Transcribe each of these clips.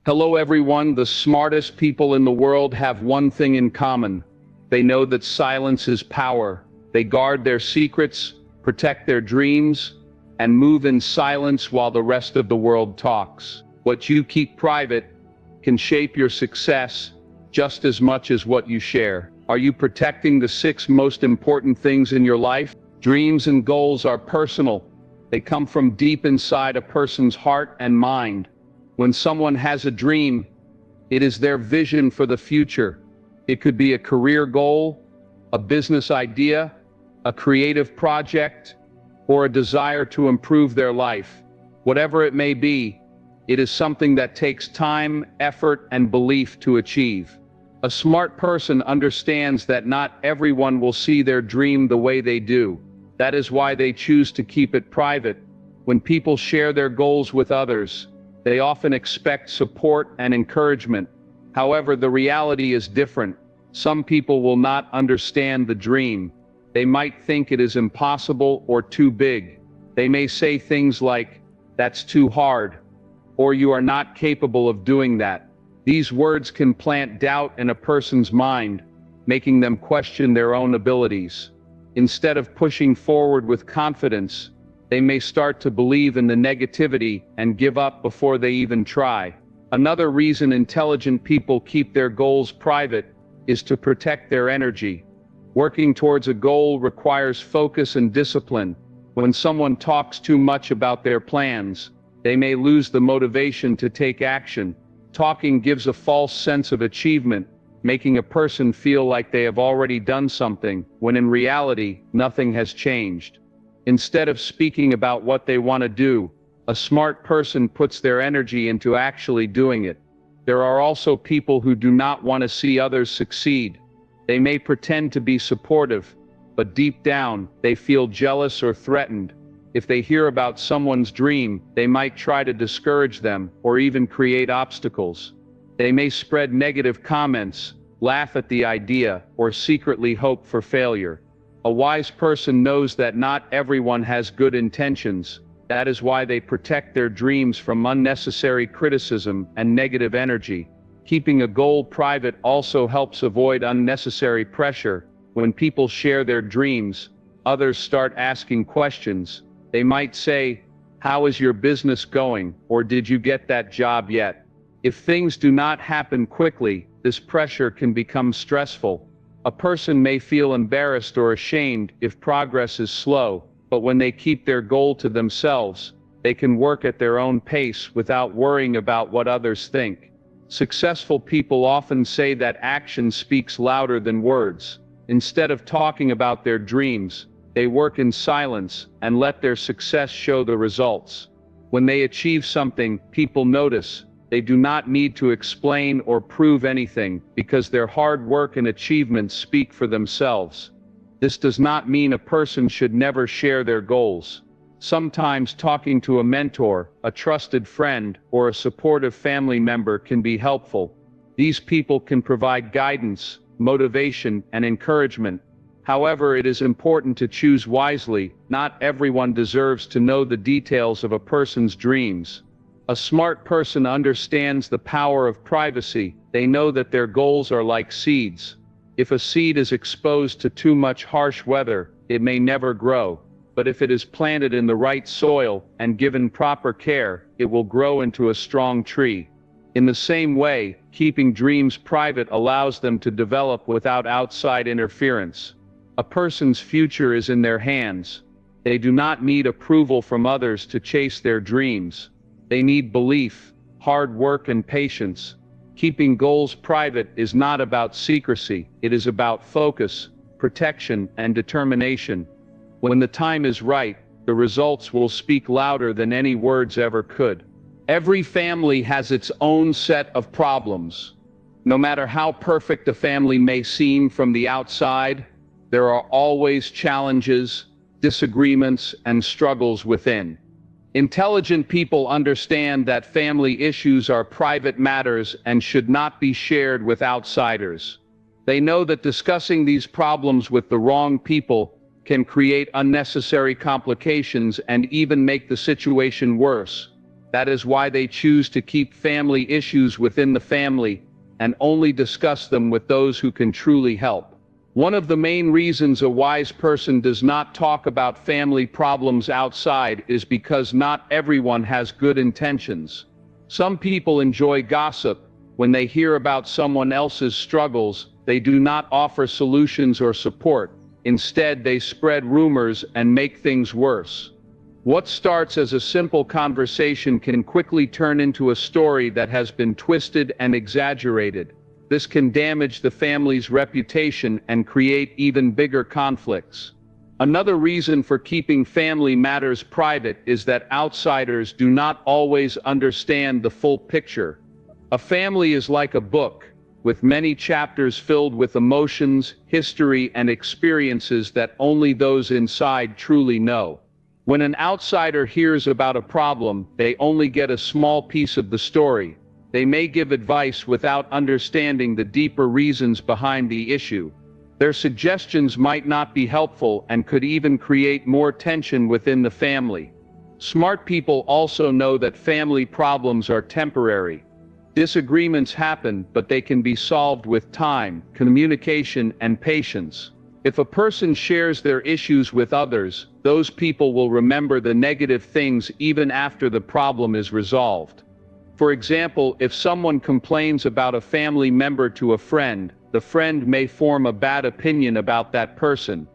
Hello everyone, the smartest people in the world have one thing in common. They know that silence is power. They guard their secrets, protect their dreams, and move in silence while the rest of the world talks. What you keep private can shape your success just as much as what you share. Are you protecting the 6 most important things in your life? Dreams and goals are personal. They come from deep inside a person's heart and mind. When someone has a dream, it is their vision for the future. It could be a career goal, a business idea, a creative project, or a desire to improve their life. Whatever it may be, it is something that takes time, effort, and belief to achieve. A smart person understands that not everyone will see their dream the way they do. That is why they choose to keep it private. When people share their goals with others, they often expect support and encouragement. However, the reality is different. Some people will not understand the dream. They might think it is impossible or too big. They may say things like, "That's too hard," or "You are not capable of doing that." These words can plant doubt in a person's mind, making them question their own abilities. Instead of pushing forward with confidence, they may start to believe in the negativity and give up before they even try. Another reason intelligent people keep their goals private is to protect their energy. Working towards a goal requires focus and discipline. When someone talks too much about their plans, they may lose the motivation to take action. Talking gives a false sense of achievement, making a person feel like they have already done something, when in reality, nothing has changed. Instead of speaking about what they want to do, a smart person puts their energy into actually doing it. There are also people who do not want to see others succeed. They may pretend to be supportive, but deep down, they feel jealous or threatened. If they hear about someone's dream, they might try to discourage them or even create obstacles. They may spread negative comments, laugh at the idea, or secretly hope for failure. A wise person knows that not everyone has good intentions. That is why they protect their dreams from unnecessary criticism and negative energy. Keeping a goal private also helps avoid unnecessary pressure. When people share their dreams, others start asking questions. They might say, "How is your business going?" or "Did you get that job yet?" If things do not happen quickly, this pressure can become stressful. A person may feel embarrassed or ashamed if progress is slow, but when they keep their goal to themselves, they can work at their own pace without worrying about what others think. Successful people often say that action speaks louder than words. Instead of talking about their dreams, they work in silence and let their success show the results. When they achieve something, people notice. They do not need to explain or prove anything, because their hard work and achievements speak for themselves. This does not mean a person should never share their goals. Sometimes talking to a mentor, a trusted friend, or a supportive family member can be helpful. These people can provide guidance, motivation, and encouragement. However, it is important to choose wisely. Not everyone deserves to know the details of a person's dreams. A smart person understands the power of privacy. They know that their goals are like seeds. If a seed is exposed to too much harsh weather, it may never grow. But if it is planted in the right soil and given proper care, it will grow into a strong tree. In the same way, keeping dreams private allows them to develop without outside interference. A person's future is in their hands. They do not need approval from others to chase their dreams. They need belief, hard work, and patience. Keeping goals private is not about secrecy, it is about focus, protection, and determination. When the time is right, the results will speak louder than any words ever could. Every family has its own set of problems. No matter how perfect a family may seem from the outside, there are always challenges, disagreements, and struggles within. Intelligent people understand that family issues are private matters and should not be shared with outsiders. They know that discussing these problems with the wrong people can create unnecessary complications and even make the situation worse. That is why they choose to keep family issues within the family and only discuss them with those who can truly help. One of the main reasons a wise person does not talk about family problems outside is because not everyone has good intentions. Some people enjoy gossip. When they hear about someone else's struggles, they do not offer solutions or support. Instead, they spread rumors and make things worse. What starts as a simple conversation can quickly turn into a story that has been twisted and exaggerated. This can damage the family's reputation and create even bigger conflicts. Another reason for keeping family matters private is that outsiders do not always understand the full picture. A family is like a book, with many chapters filled with emotions, history, and experiences that only those inside truly know. When an outsider hears about a problem, they only get a small piece of the story. They may give advice without understanding the deeper reasons behind the issue. Their suggestions might not be helpful and could even create more tension within the family. Smart people also know that family problems are temporary. Disagreements happen, but they can be solved with time, communication, and patience. If a person shares their issues with others, those people will remember the negative things even after the problem is resolved. For example, if someone complains about a family member to a friend, the friend may form a bad opinion about that person.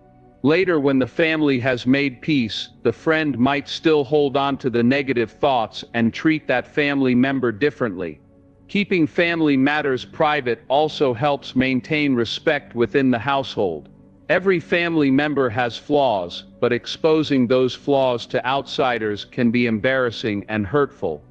Later, when the family has made peace, the friend might still hold on to the negative thoughts and treat that family member differently. Keeping family matters private also helps maintain respect within the household. Every family member has flaws, but exposing those flaws to outsiders can be embarrassing and hurtful.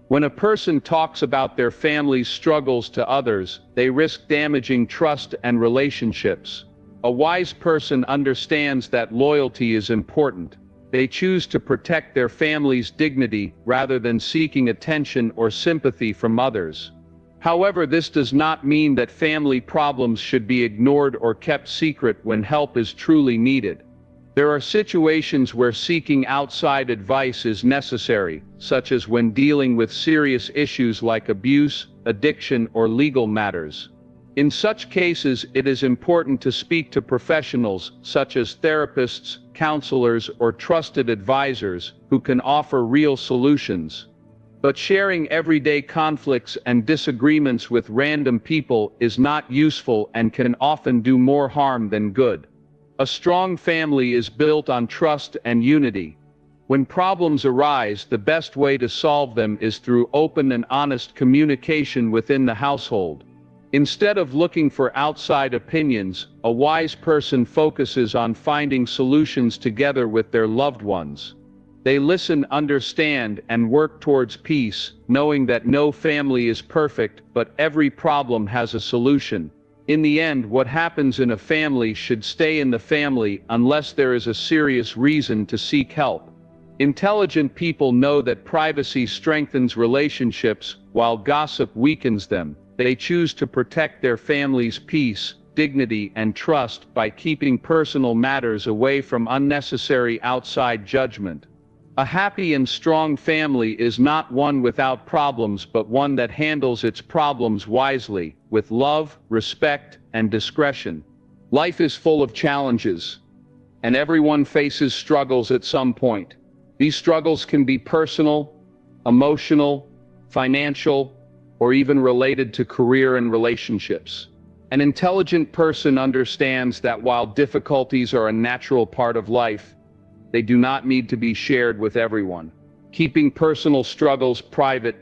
When a person talks about their family's struggles to others, they risk damaging trust and relationships. A wise person understands that loyalty is important. They choose to protect their family's dignity rather than seeking attention or sympathy from others. However, this does not mean that family problems should be ignored or kept secret when help is truly needed. There are situations where seeking outside advice is necessary, such as when dealing with serious issues like abuse, addiction, or legal matters. In such cases, it is important to speak to professionals, such as therapists, counselors, or trusted advisors, who can offer real solutions. But sharing everyday conflicts and disagreements with random people is not useful and can often do more harm than good. A strong family is built on trust and unity. When problems arise, the best way to solve them is through open and honest communication within the household. Instead of looking for outside opinions, a wise person focuses on finding solutions together with their loved ones. They listen, understand, and work towards peace, knowing that no family is perfect, but every problem has a solution. In the end, what happens in a family should stay in the family unless there is a serious reason to seek help. Intelligent people know that privacy strengthens relationships, while gossip weakens them. They choose to protect their family's peace, dignity, and trust by keeping personal matters away from unnecessary outside judgment. A happy and strong family is not one without problems, but one that handles its problems wisely, with love, respect, and discretion. Life is full of challenges, and everyone faces struggles at some point. These struggles can be personal, emotional, financial, or even related to career and relationships. An intelligent person understands that while difficulties are a natural part of life, they do not need to be shared with everyone. Keeping personal struggles private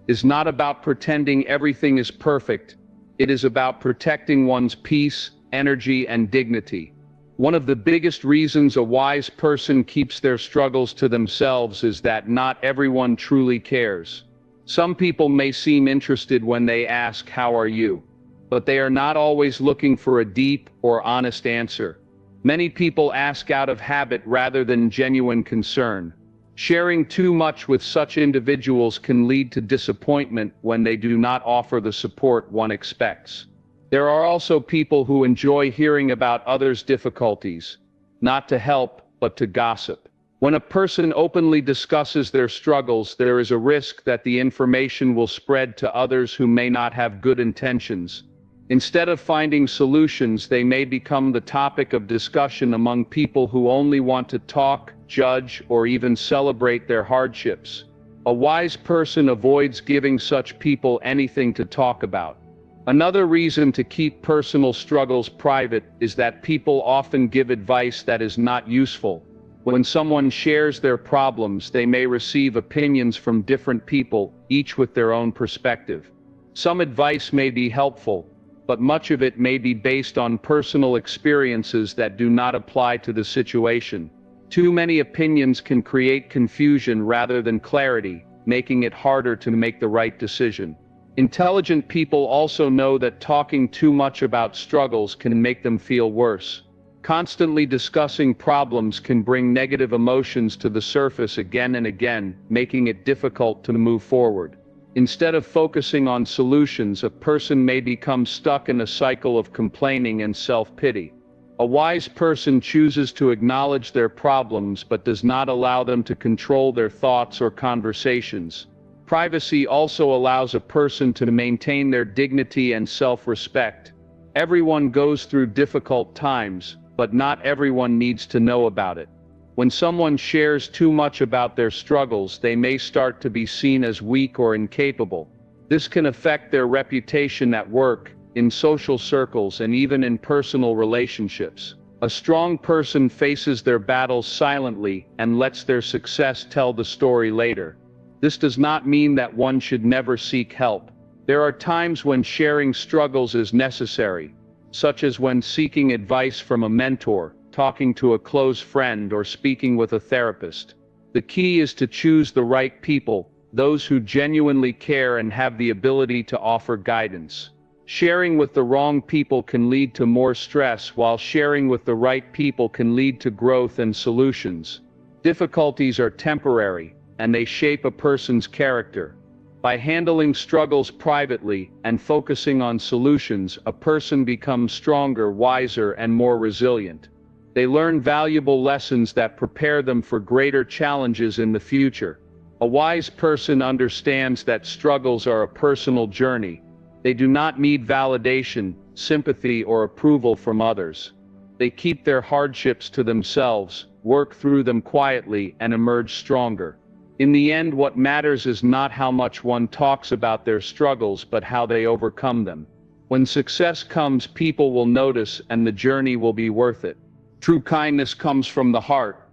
is not about pretending everything is perfect. It is about protecting one's peace, energy, and dignity. One of the biggest reasons a wise person keeps their struggles to themselves is that not everyone truly cares. Some people may seem interested when they ask, "How are you?" but they are not always looking for a deep or honest answer. Many people ask out of habit rather than genuine concern. Sharing too much with such individuals can lead to disappointment when they do not offer the support one expects. There are also people who enjoy hearing about others' difficulties, not to help, but to gossip. When a person openly discusses their struggles, there is a risk that the information will spread to others who may not have good intentions. Instead of finding solutions, they may become the topic of discussion among people who only want to talk, judge, or even celebrate their hardships. A wise person avoids giving such people anything to talk about. Another reason to keep personal struggles private is that people often give advice that is not useful. When someone shares their problems, they may receive opinions from different people, each with their own perspective. Some advice may be helpful, but much of it may be based on personal experiences that do not apply to the situation. Too many opinions can create confusion rather than clarity, making it harder to make the right decision. Intelligent people also know that talking too much about struggles can make them feel worse. Constantly discussing problems can bring negative emotions to the surface again and again, making it difficult to move forward. Instead of focusing on solutions, a person may become stuck in a cycle of complaining and self-pity. A wise person chooses to acknowledge their problems but does not allow them to control their thoughts or conversations. Privacy also allows a person to maintain their dignity and self-respect. Everyone goes through difficult times, but not everyone needs to know about it. When someone shares too much about their struggles, they may start to be seen as weak or incapable. This can affect their reputation at work, in social circles, and even in personal relationships. A strong person faces their battles silently and lets their success tell the story later. This does not mean that one should never seek help. There are times when sharing struggles is necessary, such as when seeking advice from a mentor, talking to a close friend, or speaking with a therapist. The key is to choose the right people, those who genuinely care and have the ability to offer guidance. Sharing with the wrong people can lead to more stress, while sharing with the right people can lead to growth and solutions. Difficulties are temporary, and they shape a person's character. By handling struggles privately and focusing on solutions, a person becomes stronger, wiser, and more resilient. They learn valuable lessons that prepare them for greater challenges in the future. A wise person understands that struggles are a personal journey. They do not need validation, sympathy, or approval from others. They keep their hardships to themselves, work through them quietly, and emerge stronger. In the end, what matters is not how much one talks about their struggles, but how they overcome them. When success comes, people will notice, and the journey will be worth it. True kindness comes from the heart,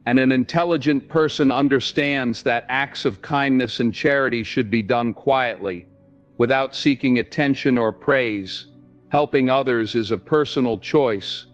and an intelligent person understands that acts of kindness and charity should be done quietly, without seeking attention or praise. Helping others is a personal choice,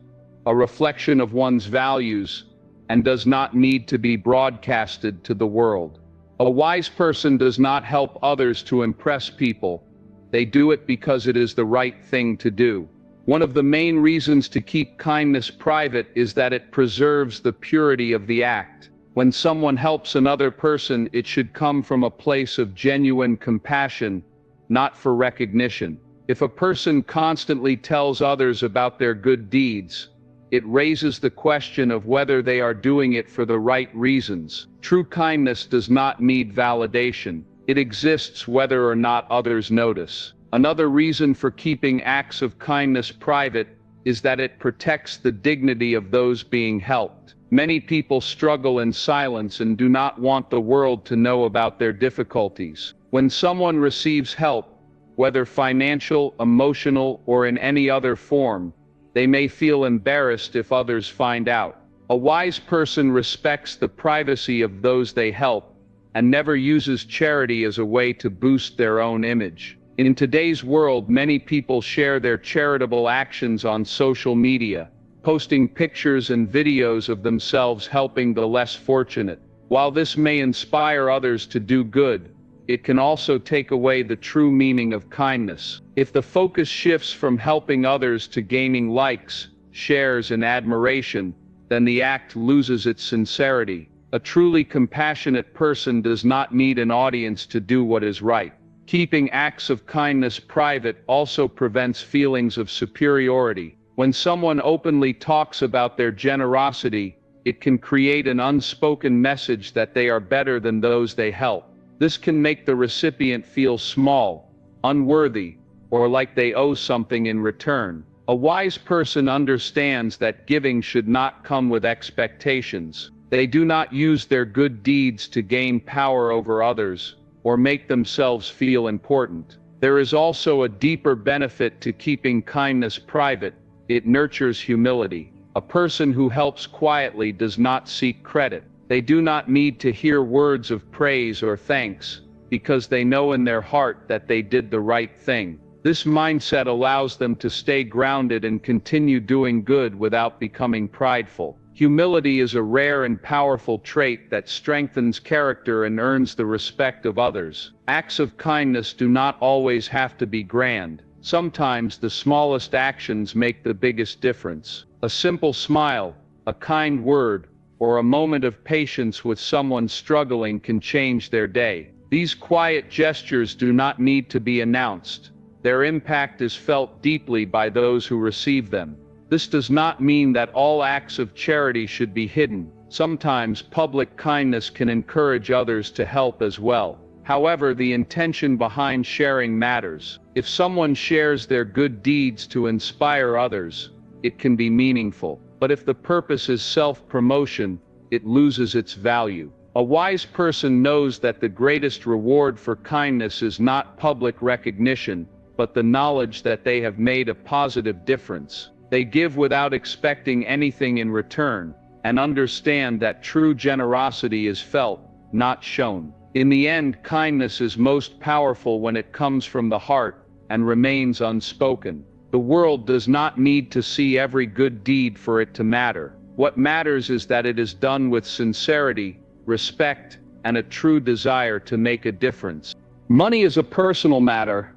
a reflection of one's values, and does not need to be broadcasted to the world. A wise person does not help others to impress people. They do it because it is the right thing to do. One of the main reasons to keep kindness private is that it preserves the purity of the act. When someone helps another person, it should come from a place of genuine compassion, not for recognition. If a person constantly tells others about their good deeds, it raises the question of whether they are doing it for the right reasons. True kindness does not need validation. It exists whether or not others notice. Another reason for keeping acts of kindness private is that it protects the dignity of those being helped. Many people struggle in silence and do not want the world to know about their difficulties. When someone receives help, whether financial, emotional, or in any other form, they may feel embarrassed if others find out. A wise person respects the privacy of those they help and never uses charity as a way to boost their own image. In today's world, many people share their charitable actions on social media, posting pictures and videos of themselves helping the less fortunate. While this may inspire others to do good, it can also take away the true meaning of kindness. If the focus shifts from helping others to gaining likes, shares, and admiration, then the act loses its sincerity. A truly compassionate person does not need an audience to do what is right. Keeping acts of kindness private also prevents feelings of superiority. When someone openly talks about their generosity, it can create an unspoken message that they are better than those they help. This can make the recipient feel small, unworthy, or like they owe something in return. A wise person understands that giving should not come with expectations. They do not use their good deeds to gain power over others or make themselves feel important. There is also a deeper benefit to keeping kindness private. It nurtures humility. A person who helps quietly does not seek credit. They do not need to hear words of praise or thanks, because they know in their heart that they did the right thing. This mindset allows them to stay grounded and continue doing good without becoming prideful. Humility is a rare and powerful trait that strengthens character and earns the respect of others. Acts of kindness do not always have to be grand. Sometimes the smallest actions make the biggest difference. A simple smile, a kind word, or a moment of patience with someone struggling can change their day. These quiet gestures do not need to be announced. Their impact is felt deeply by those who receive them. This does not mean that all acts of charity should be hidden. Sometimes public kindness can encourage others to help as well. However, the intention behind sharing matters. If someone shares their good deeds to inspire others, it can be meaningful. But if the purpose is self-promotion, it loses its value. A wise person knows that the greatest reward for kindness is not public recognition, but the knowledge that they have made a positive difference. They give without expecting anything in return, and understand that true generosity is felt, not shown. In the end, kindness is most powerful when it comes from the heart and remains unspoken. The world does not need to see every good deed for it to matter. What matters is that it is done with sincerity, respect, and a true desire to make a difference. Money is a personal matter,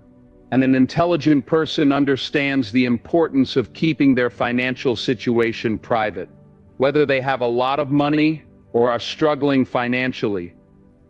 and an intelligent person understands the importance of keeping their financial situation private. Whether they have a lot of money or are struggling financially,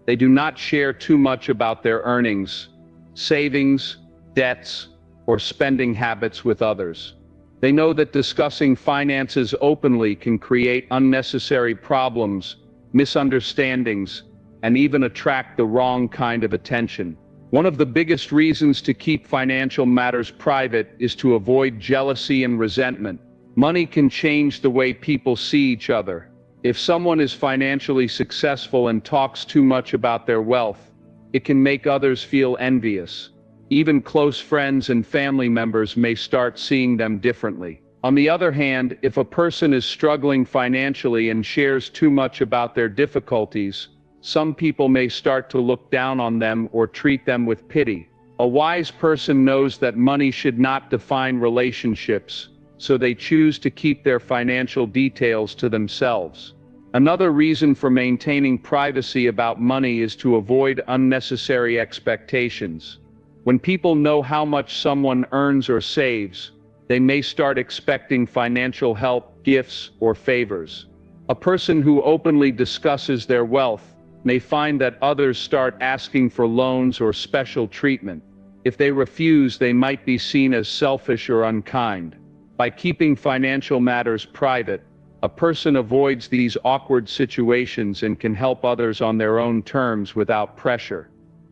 they do not share too much about their earnings, savings, debts, or spending habits with others. They know that discussing finances openly can create unnecessary problems, misunderstandings, and even attract the wrong kind of attention. One of the biggest reasons to keep financial matters private is to avoid jealousy and resentment. Money can change the way people see each other. If someone is financially successful and talks too much about their wealth, it can make others feel envious. Even close friends and family members may start seeing them differently. On the other hand, if a person is struggling financially and shares too much about their difficulties, some people may start to look down on them or treat them with pity. A wise person knows that money should not define relationships, so they choose to keep their financial details to themselves. Another reason for maintaining privacy about money is to avoid unnecessary expectations. When people know how much someone earns or saves, they may start expecting financial help, gifts, or favors. A person who openly discusses their wealth may find that others start asking for loans or special treatment. If they refuse, they might be seen as selfish or unkind. By keeping financial matters private, a person avoids these awkward situations and can help others on their own terms without pressure.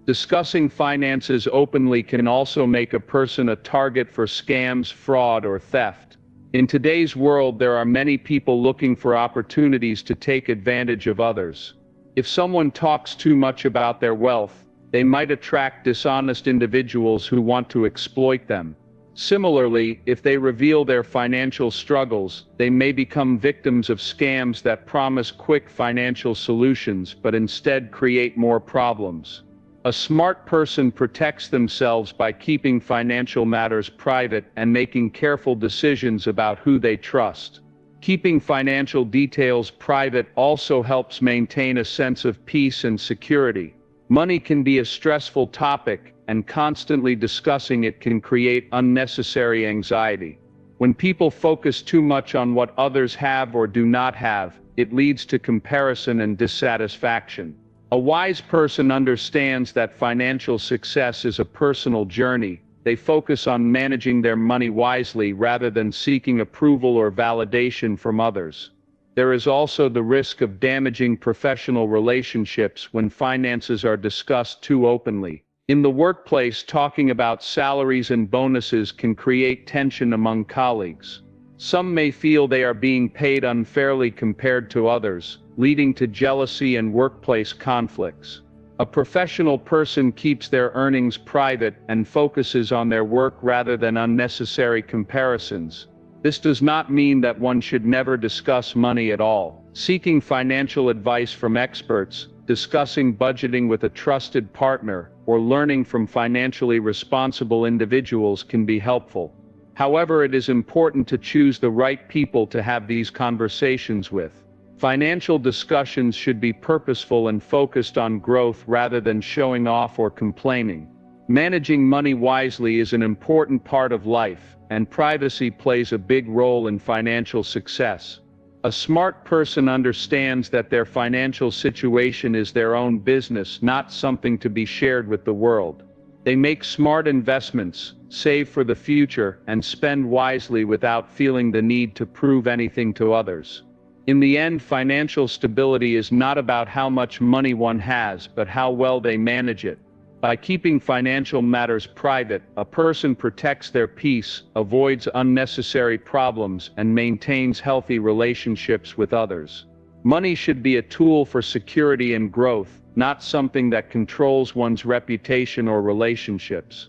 Discussing finances openly can also make a person a target for scams, fraud, or theft. In today's world, there are many people looking for opportunities to take advantage of others. If someone talks too much about their wealth, they might attract dishonest individuals who want to exploit them. Similarly, if they reveal their financial struggles, they may become victims of scams that promise quick financial solutions but instead create more problems. A smart person protects themselves by keeping financial matters private and making careful decisions about who they trust. Keeping financial details private also helps maintain a sense of peace and security. Money can be a stressful topic, and constantly discussing it can create unnecessary anxiety. When people focus too much on what others have or do not have, it leads to comparison and dissatisfaction. A wise person understands that financial success is a personal journey. They focus on managing their money wisely rather than seeking approval or validation from others. There is also the risk of damaging professional relationships when finances are discussed too openly. In the workplace, talking about salaries and bonuses can create tension among colleagues. Some may feel they are being paid unfairly compared to others, leading to jealousy and workplace conflicts. A professional person keeps their earnings private and focuses on their work rather than unnecessary comparisons. This does not mean that one should never discuss money at all. Seeking financial advice from experts, discussing budgeting with a trusted partner, or learning from financially responsible individuals can be helpful. However, it is important to choose the right people to have these conversations with. Financial discussions should be purposeful and focused on growth rather than showing off or complaining. Managing money wisely is an important part of life, and privacy plays a big role in financial success. A smart person understands that their financial situation is their own business, not something to be shared with the world. They make smart investments, save for the future, and spend wisely without feeling the need to prove anything to others. In the end, financial stability is not about how much money one has, but how well they manage it. By keeping financial matters private, a person protects their peace, avoids unnecessary problems, and maintains healthy relationships with others. Money should be a tool for security and growth, not something that controls one's reputation or relationships.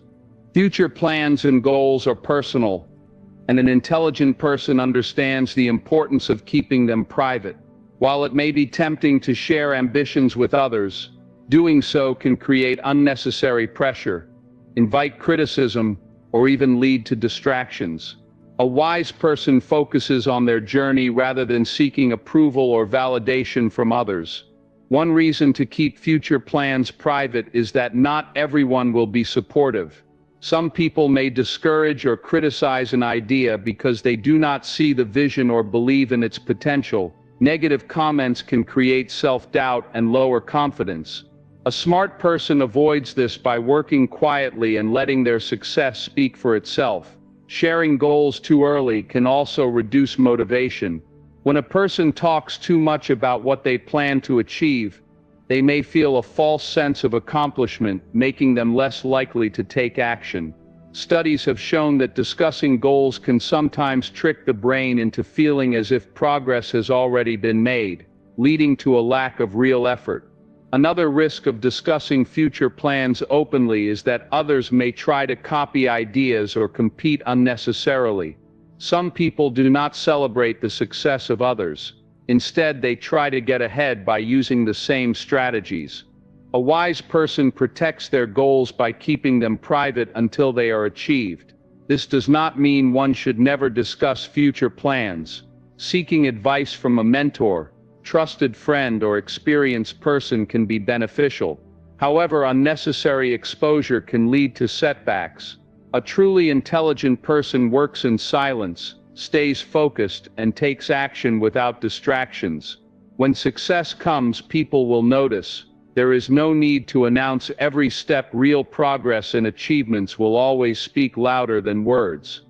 Future plans and goals are personal, and an intelligent person understands the importance of keeping them private. While it may be tempting to share ambitions with others, doing so can create unnecessary pressure, invite criticism, or even lead to distractions. A wise person focuses on their journey rather than seeking approval or validation from others. One reason to keep future plans private is that not everyone will be supportive. Some people may discourage or criticize an idea because they do not see the vision or believe in its potential. Negative comments can create self-doubt and lower confidence. A smart person avoids this by working quietly and letting their success speak for itself. Sharing goals too early can also reduce motivation. When a person talks too much about what they plan to achieve, they may feel a false sense of accomplishment, making them less likely to take action. Studies have shown that discussing goals can sometimes trick the brain into feeling as if progress has already been made, leading to a lack of real effort. Another risk of discussing future plans openly is that others may try to copy ideas or compete unnecessarily. Some people do not celebrate the success of others. Instead, they try to get ahead by using the same strategies. A wise person protects their goals by keeping them private until they are achieved. This does not mean one should never discuss future plans. Seeking advice from a mentor, trusted friend, or experienced person can be beneficial. However, unnecessary exposure can lead to setbacks. A truly intelligent person works in silence, stays focused, and takes action without distractions. When success comes, people will notice. There is no need to announce every step. Real progress and achievements will always speak louder than words.